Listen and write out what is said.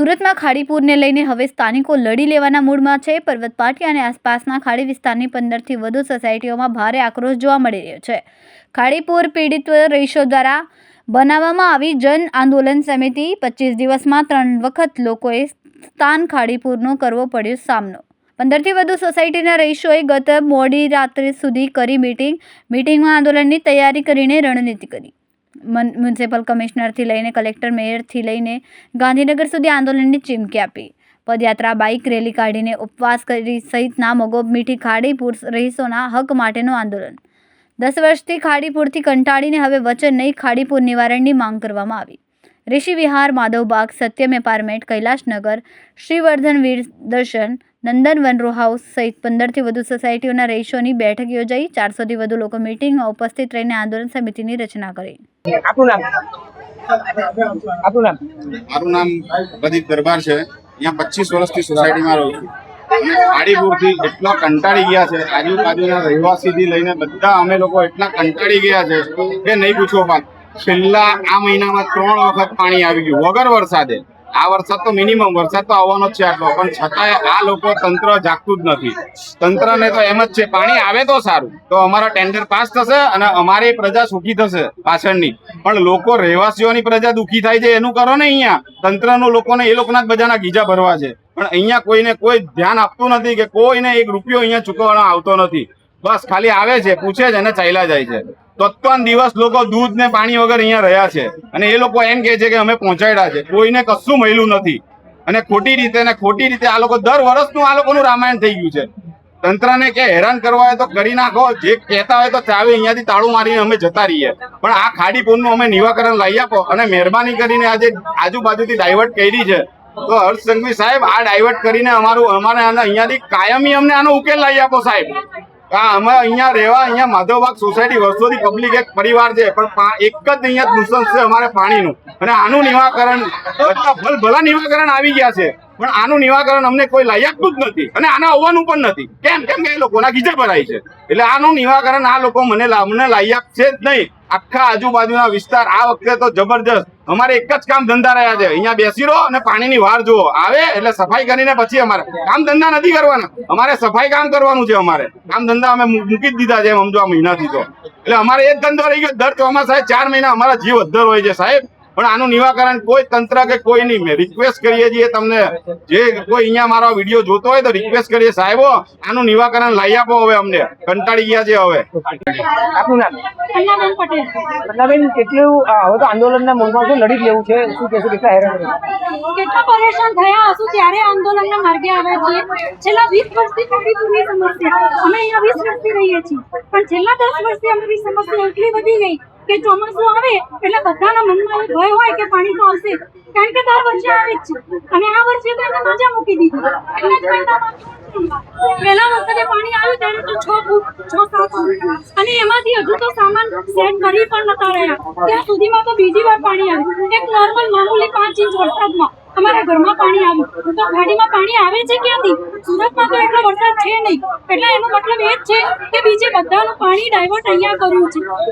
સુરતમાં ખાડીપુરને લઈને હવે સ્થાનિકો લડી લેવાના મૂડમાં છે। પર્વત પાટિયા અને આસપાસના ખાડી વિસ્તારની 15થી વધુ સોસાયટીઓમાં ભારે આક્રોશ જોવા મળી રહ્યો છે। ખાડીપુર પીડિત રહીશો દ્વારા બનાવવામાં આવી જન આંદોલન સમિતિ 25 દિવસમાં 3 વખત લોકોએ સ્થાન ખાડીપુરનો કરવો પડ્યો સામનો। 15થી વધુ સોસાયટીના રહીશોએ ગત મોડી રાત્રે સુધી કરી મીટિંગમાં આંદોલનની તૈયારી કરીને રણનીતિ કરી। મ્યુનિસિપલ કમિશનરથી લઈને કલેક્ટર મેયરથી લઈને ગાંધીનગર સુધી આંદોલનની ચીમકી આપી। પદયાત્રા બાઇક રેલી કાઢીને ઉપવાસ કરી સહિતના મગોબ મીઠી ખાડીપુર રહીશોના હક માટેનું આંદોલન। 10 વર્ષથી ખાડીપુરથી કંટાળીને હવે વચન નહીં ખાડીપુર નિવારણની માંગ કરવામાં આવી। ઋષિ વિહાર, માધવબાગ, સત્યમ એપાર્ટમેન્ટ, કૈલાશનગર, શ્રીવર્ધન વીર દર્શન, નંદનવન રો હાઉસ સહિત 15થી વધુ સોસાયટીઓના રહીશોની બેઠક યોજાઈ। 400થી વધુ લોકો મીટિંગમાં ઉપસ્થિત રહીને આંદોલન સમિતિની રચના કરી। મારું નામ પ્રદીપ દરબાર છે। અહીંયા 25 વર્ષથી સોસાયટીમાં રહું છું। ખાડીપુરથી એટલા કંટાળી ગયા છે, આજુબાજુના રહેવાસીથી લઈને બધા અમે લોકો એટલા કંટાળી ગયા છે કે નહીં પૂછો વાત। છેલ્લા આ મહિનામાં 3 વખત પાણી આવી ગયું વગર વરસાદે। આ વરસાદ તો મિનિમમ વરસાદ તો આવવાનો જ છે આટલો, પણ છતાંય આ લોકો તંત્ર જાગતું જ નથી। તંત્રને તો એમ જ છે પાણી આવે તો સારું, તો અમારા ટેન્ડર પાસ થશે અને અમારી પ્રજા સુખી થશે પાછળની, પણ લોકો રહેવાસીઓની પ્રજા દુઃખી થાય છે એનું કરો ને। અહીંયા તંત્રનું લોકોને એ લોકોના જ બધાના ગીજા ભરવા છે, પણ અહીંયા કોઈને કોઈ ધ્યાન આપતું નથી કે કોઈને 1 રૂપિયો અહીંયા ચૂકવવાનો આવતો નથી। બસ ખાલી આવે છે, પૂછે છે અને ચાલ્યા જાય છે। તો 3 દિવસ લોકો દૂધ ને પાણી વગર અહીંયા રહ્યા છે અને એ લોકો એમ કહે છે કે અમે પહોંચાડ્યા છે, કોઈને કશું મળ્યું નથી। અને ખોટી રીતે આ લોકો દર વર્ષનું આ લોકોનું રામાયણ થઈ ગયું છે। તંત્રને કે હેરાન કરવા હોય તો કરી નાખો, જે કહેતા હોય તો ચાવી અહીંયાથી તાળું મારીને અમે જતા રહીએ, પણ આ ખાડીપુરનું અમે નિવાકરણ લાવી આપો અને મહેરબાની કરીને આજે આજુબાજુથી ડાયવર્ટ કરી છે તો હર્ષ સંઘવી સાહેબ આ ડાયવર્ટ કરીને અમારે અહીંયાથી કાયમી અમને આનો ઉકેલ લાવી આપો સાહેબ। અમે અહીંયા રહેવા, અહીંયા માધવબાગ સોસાયટી વર્ષોથી પબ્લિક એક પરિવાર છે, પણ એક જ અહીંયા નુકસાન છે અમારે પાણીનું, અને આનું નિવાકરણ બધા ભલા નિવાકરણ આવી ગયા છે, પણ આનું નિવાકરણ અમને કોઈ લાવી આપતું જ નથી અને આને આવવાનું પણ નથી। કેમ કે એ લોકોના ગીચે ભરાય છે, એટલે આનું નિવાકરણ આ લોકો મને લાવી આપશે જ નહીં। આખા આજુબાજુના વિસ્તાર આ વખતે તો જબરજસ્ત અમારે એક જ કામ ધંધા રહ્યા છે, અહીંયા બેસી રહો અને પાણીની વાર જુઓ, આવે એટલે સફાઈ કરીને પછી અમારે કામ ધંધા નથી કરવાના, અમારે સફાઈ કામ કરવાનું છે। અમારે કામ ધંધા અમે મૂકી જ દીધા છે સમજો આ મહિનાથી તો, એટલે અમારે એ જ ધંધો રહી ગયો। દર ચોમાસાએ 4 મહિના અમારા જીવ અદ્ધર હોય છે સાહેબ, પણ આનું નિવાકરણ કોઈ તંત્ર કે કોઈ નહીં। મેં રિક્વેસ્ટ કરીએ છીએ તમને, જે કોઈ અહીંયા મારો વિડીયો જોતો હોય તો રિક્વેસ્ટ કરીએ સાહેબો આનું નિવાકરણ લાવી આપો, હવે અમને કંટાળી ગયા છે હવે। આપનું નામ? પટેલ। કેટલું હવે તો આંદોલનના મૂળમાં શું લડી લેવું છે, શું કહેશું, કેટલા હેરાન કેટલા પરેશાન થયા હશું ત્યારે આંદોલનના માર્ગે આવ્યા છીએ। છેલ્લા 20 વર્ષથી ખાડીપુરની સમસ્યા, અમે અહીંયા 20 વર્ષથી રહીએ છીએ, પણ છેલ્લા 10 વર્ષથી અમારી સમસ્યા એટલી વધી ગઈ કે ચોમાસું આવે એટલે બધાના મનમાં ભય હોય કે પાણી તો આવશે, કારણ કે દર વર્ષે આવે જ છે અને આ વર્ષે તો એને મજા મૂકી દીધી। એટલે જ મહિનામાં પહેલા વખતે પાણી આવ્યું ત્યારે તો 6 ફૂટ 6-7 ફૂટ, અને એમાંથી હજુ તો સામાન સેટ કરી પણ નતા રહ્યા, ત્યાં સુધીમાં તો બીજી વાર પાણી આવ્યું। એક નોર્મલ મામૂલી 5 ઇંચ વરસાદમાં અમારા ઘરમાં પાણી આવ્યું, તો ખાડીમાં પાણી આવે છે ક્યાંથી? સુરતમાં તો એટલો વરસાદ છે નહીં, એટલે એનો મતલબ એ જ છે કે બીજે બધાનું પાણી ડાયવર્ટ અહીંયા કર્યું છે।